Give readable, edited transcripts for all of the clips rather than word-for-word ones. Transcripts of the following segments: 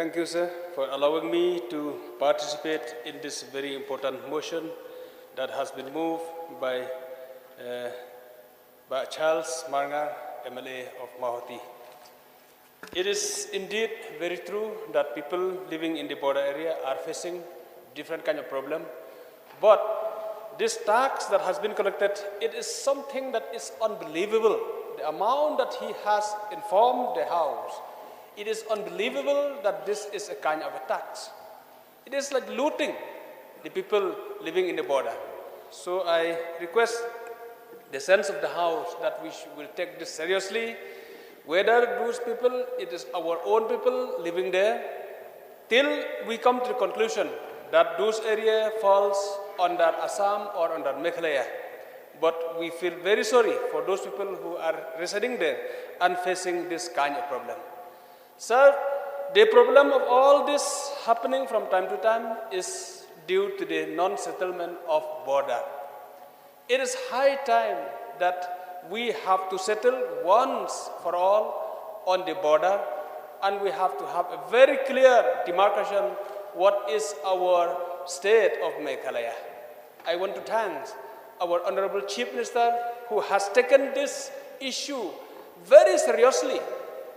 Thank you, sir, for allowing me to participate in this very important motion that has been moved by Charles Marngar, MLA of Mahoti. It is indeed very true that people living in the border area are facing different kind of problem, but this tax that has been collected, it is something that is unbelievable. The amount that he has informed the House, it is unbelievable that this is a kind of a tax. It is like looting the people living in the border. So I request the sense of the House that we will take this seriously, whether those people, it is our own people living there, till we come to the conclusion that those area falls under Assam or under Meghalaya. But we feel very sorry for those people who are residing there and facing this kind of problem. Sir, the problem of all this happening from time to time is due to the non-settlement of border. It is high time that we have to settle once for all on the border, and we have to have a very clear demarcation what is our state of Meghalaya. I want to thank our Honorable Chief Minister who has taken this issue very seriously,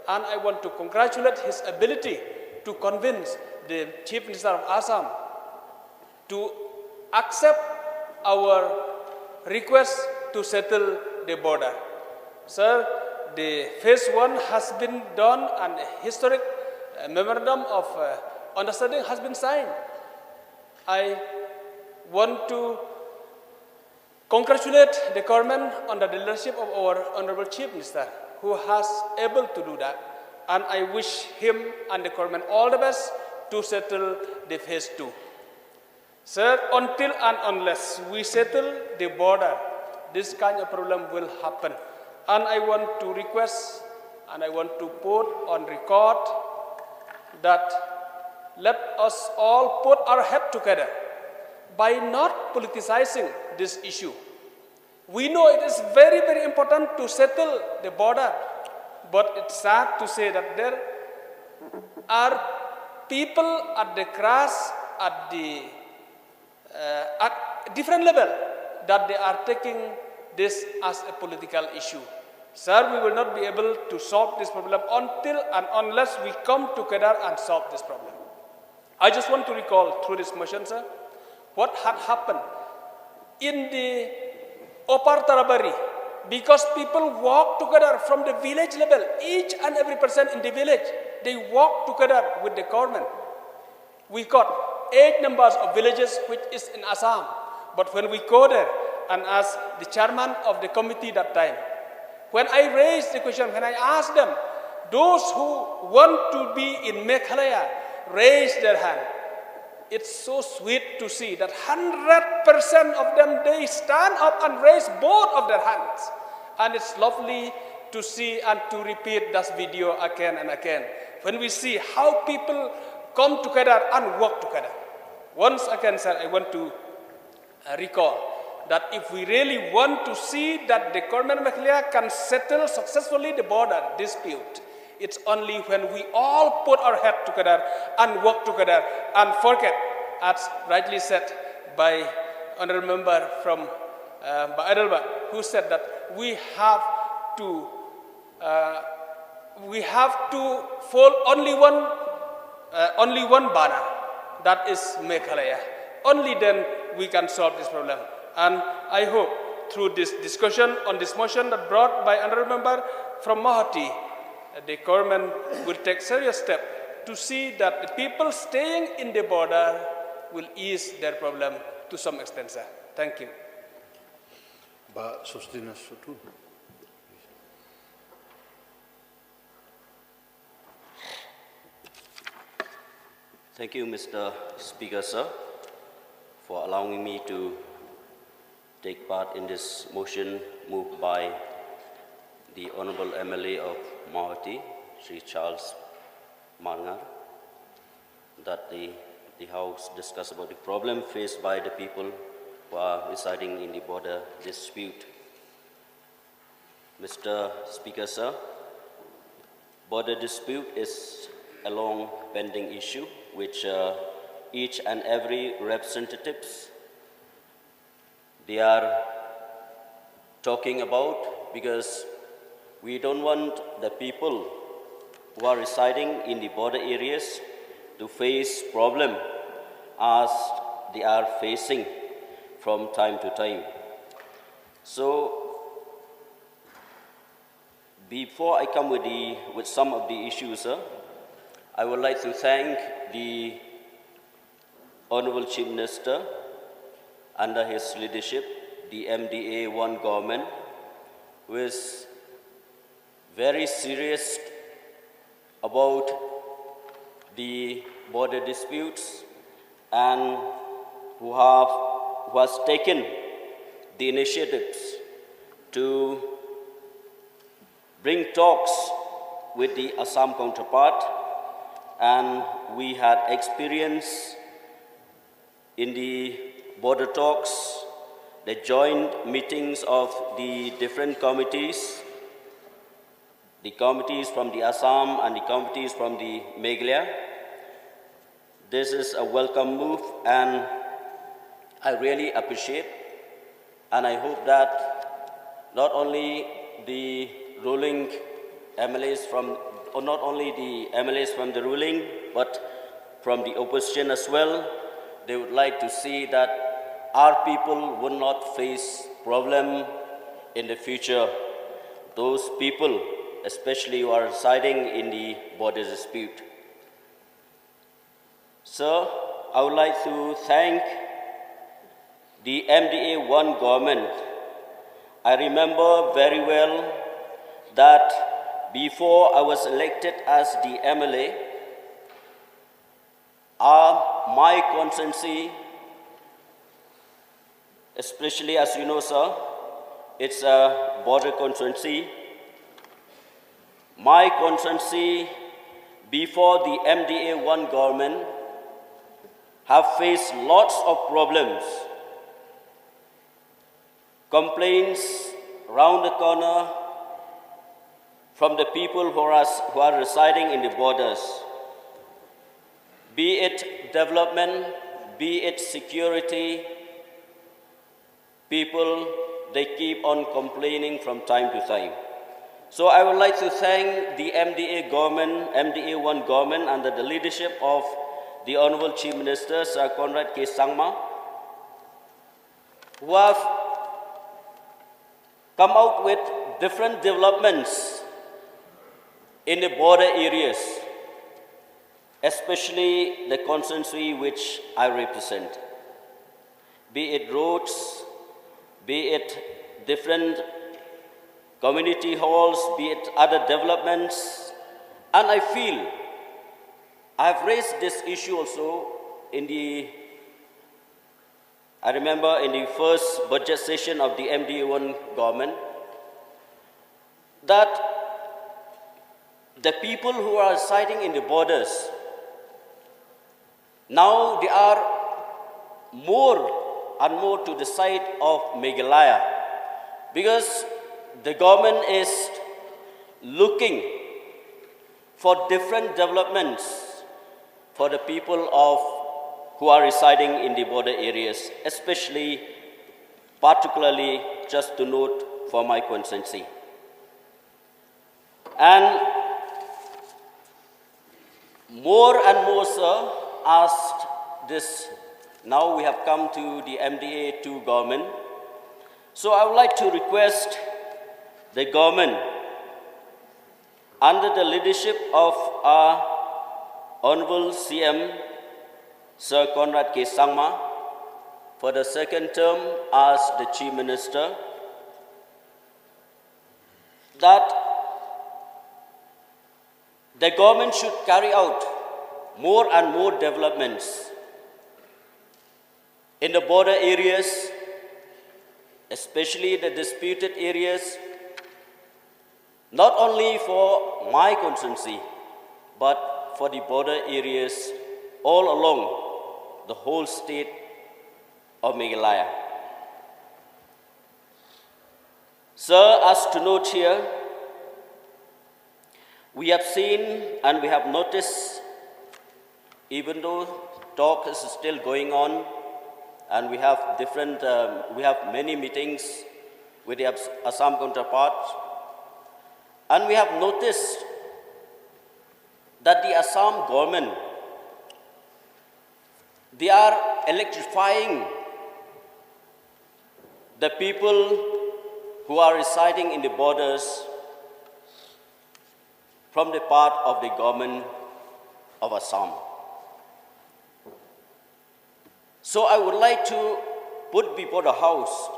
and I want to congratulate his ability to convince the Chief Minister of Assam to accept our request to settle the border. Sir, the phase 1 has been done and a historic memorandum of understanding has been signed. I want to congratulate the government under the leadership of our Honorable Chief Minister who has able to do that, and I wish him and the government all the best to settle the phase 2. Sir, until and unless we settle the border, this kind of problem will happen. And I want to request and I want to put on record that let us all put our head together by not politicizing this issue. We know it is very, very important to settle the border, but it's sad to say that there are people at the grass, at the at different level, that they are taking this as a political issue. Sir, we will not be able to solve this problem until and unless we come together and solve this problem. I just want to recall through this motion, sir, what had happened in the Opar Tarabari, because people walk together from the village level, each and every person in the village, they walk together with the government. We got 8 numbers of villages which is in Assam, but when we go there, and as the chairman of the committee that time, when I raised the question, when I asked them, those who want to be in Meghalaya, raise their hand. It's so sweet to see that 100% of them, they stand up and raise both of their hands. And it's lovely to see and to repeat that video again and again, when we see how people come together and work together. Once again, sir, I want to recall that if we really want to see that the government of Meghalaya can settle successfully the border dispute, it's only when we all put our head together and work together and forget, as rightly said by honorable member from Iadei, who said that we have to fold only one banner, that is Meghalaya. Only then we can solve this problem. And I hope through this discussion on this motion that brought by honorable member from Mahoti, the government will take serious steps to see that the people staying in the border will ease their problem to some extent, sir. Thank you. Thank you, Mr. Speaker, sir, for allowing me to take part in this motion moved by the Honorable MLA of Mahoti, Sri Charles Marngar, that the House discuss about the problem faced by the people who are residing in the border dispute. Mr. Speaker, sir, border dispute is a long pending issue which each and every representatives they are talking about, because we don't want the people who are residing in the border areas to face problem as they are facing from time to time. So before I come with some of the issues, I would like to thank the Honorable Chief Minister, under his leadership, the MDA-1 government, who is very serious about the border disputes and who has taken the initiatives to bring talks with the Assam counterpart, and we had experience in the border talks, the joint meetings of the different committees, the committees from the Assam and the committees from the Meghalaya. This is a welcome move, and I really appreciate, and I hope that not only the ruling MLAs from, or not only the MLAs from the ruling, but from the opposition as well, they would like to see that our people will not face problem in the future. Those people, especially who are residing in the border dispute. So, I would like to thank the MDA-1 government. I remember very well that before I was elected as the MLA, my constituency, especially as you know, sir, it's a border constituency. My constituency, before the MDA-1 government, have faced lots of problems. Complaints round the corner from the people who are residing in the borders. Be it development, be it security, people, they keep on complaining from time to time. So I would like to thank the MDA-1 government under the leadership of the Honorable Chief Minister, Sir Conrad K. Sangma, who have come out with different developments in the border areas, especially the constituency which I represent. Be it roads, be it different community halls, be it other developments. And I feel I have raised this issue also I remember in the first budget session of the MDA-1 government, that the people who are residing in the borders, now they are more and more to the side of Meghalaya, because the government is looking for different developments for the people who are residing in the border areas, especially, particularly, just to note for my constituency. And more, sir, asked this, now we have come to the MDA-2 government. So I would like to request the government, under the leadership of our Honorable CM, Sir Conrad K. Sangma, for the second term as the Chief Minister, that the government should carry out more and more developments in the border areas, especially the disputed areas, not only for my constituency, but for the border areas all along the whole state of Meghalaya. Sir, as to note here, We have seen and we have noticed, even though talk is still going on, and we have many meetings with the Assam counterpart, and we have noticed that the Assam government, they are electrifying the people who are residing in the borders from the part of the government of Assam. So I would like to put before the House,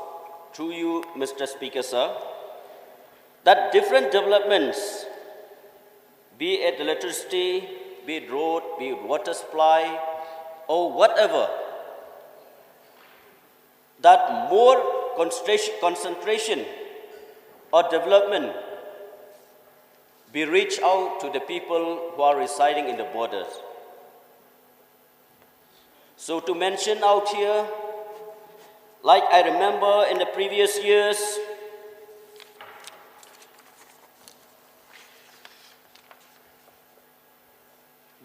through you, Mr. Speaker, sir, that different developments, be it electricity, be it road, be it water supply, or whatever, that more concentration or development be reached out to the people who are residing in the borders. So to mention out here, like I remember in the previous years,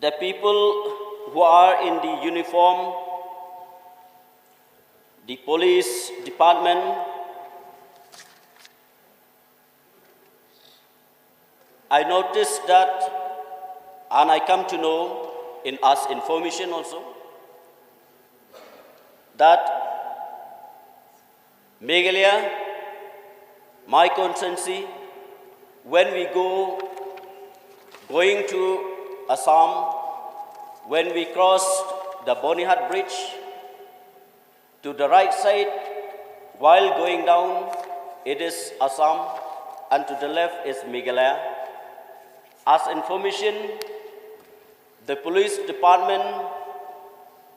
the people who are in the uniform, the police department, I noticed that, and I come to know in us information also, that Meghalaya, my constituency, when we going to Assam, when we crossed the Bonihat Bridge, to the right side, while going down, it is Assam, and to the left is Meghalaya. As information, the police department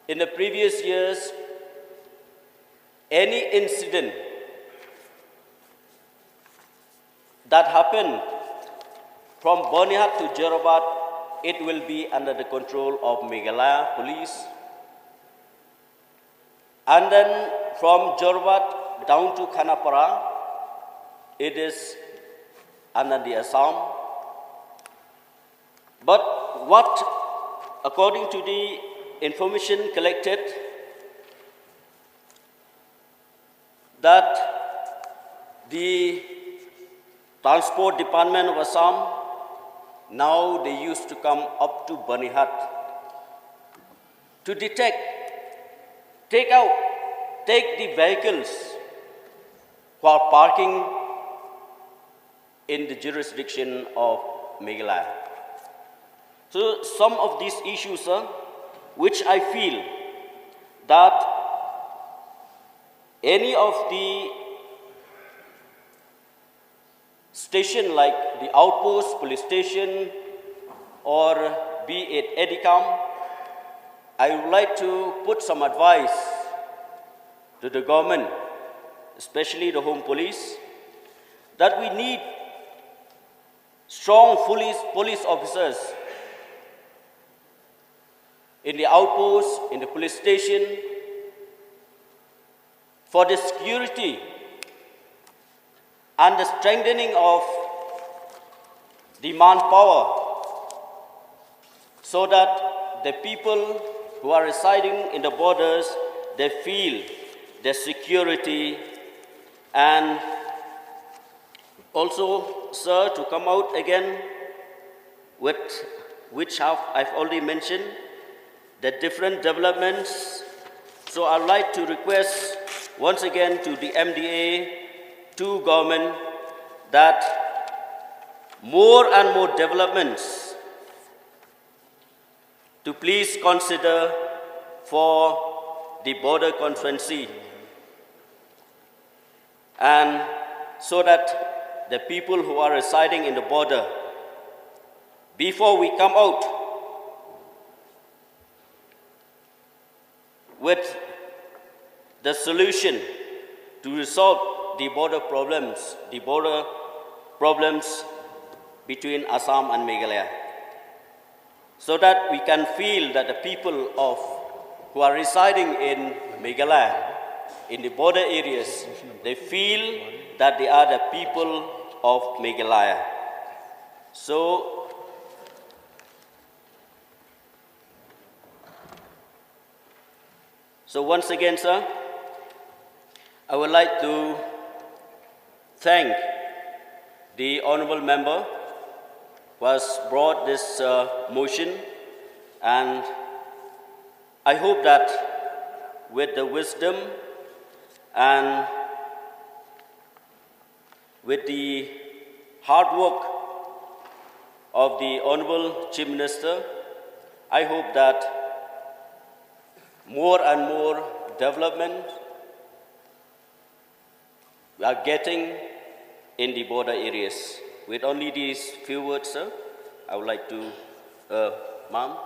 in the previous years, any incident that happened from Bonihat to Jorobad, it will be under the control of Meghalaya police. And then from Jorobad down to Khanapara, it is under the Assam. But what, according to the information collected, that the Transport Department of Assam, now they used to come up to Bonihat to detect, take the vehicles who are parking in the jurisdiction of Meghalaya. So some of these issues, which I feel that any of the station like the outpost, police station, or be it EDICAM, I would like to put some advice to the government, especially the Home Police, that we need strong police officers in the outpost, in the police station, for the security and the strengthening of the manpower, so that the people who are residing in the borders, they feel the security. And also, sir, to come out again with which I've already mentioned, the different developments. So I'd like to request once again to the MDA, to government, that more and more developments to please consider for the border constituency, and so that the people who are residing in the border, before we come out with the solution to resolve the border problems between Assam and Meghalaya, so that we can feel that the people who are residing in Meghalaya, in the border areas, they feel that they are the people of Meghalaya. So So once again, sir, I would like to thank the honourable member who has brought this motion, and I hope that with the wisdom and with the hard work of the Honourable Chief Minister, I hope that more and more development we are getting in the border areas. With only these few words, sir, I would like to, ma'am.